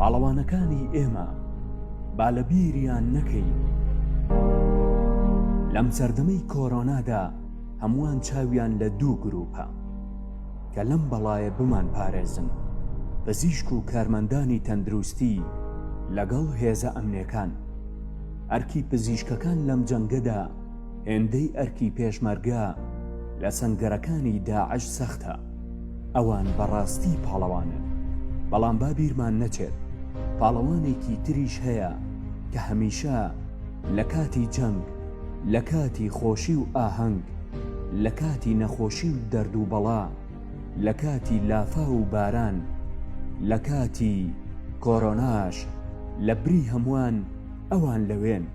پاڵەوانەکانی ئێمە با لە بیریان نەکەین لەم سەردەمەی کۆرۆنادا هەمووان چاویان لە دوو گروپە کە لەم بەڵایە بمان پارێزن، پزیشک و کارمەندانی تەندروستی لەگەڵ هێزە ئەمنیەکان. ئەرکی پزیشکەکان لەم جەنگەدا هێندەی ئەرکی پێشمەرگە لە سەنگەرەکانی داعش سەختە. ئەوان بەڕاستی پاڵەوانن، بەڵام با بیرمان نەچێت پاڵەوانێکی تریش هەیە کە هەمیشە لە کاتی جەنگ، لە کاتی خۆشی و ئاهەنگ، لە کاتی نەخۆشی و دەرد و بەڵا، لە کاتی لافا و باران، لە کاتی کۆرۆناش، لە بری هەمووان ئەوان لەوێن.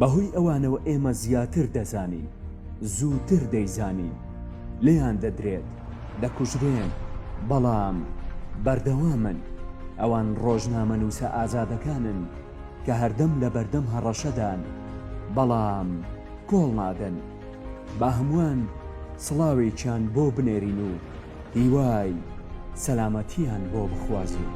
بەهۆی ئەوانەوە ئێمە زیاتر دەزانین، زووتر دەیزانین، لێیان دەدرێت، دەکوژرێن، بەڵام بەردەوامن. ئەوان ڕۆژنامەنووسە ئازادەکانن کە هەردەم لە بەردەم هەڕەشەدان، بەڵام کۆڵ نادەن. با هەمووان سڵاوێکیان بۆ بنێرین و هیوای سەلامەتیان بۆ بخوازین.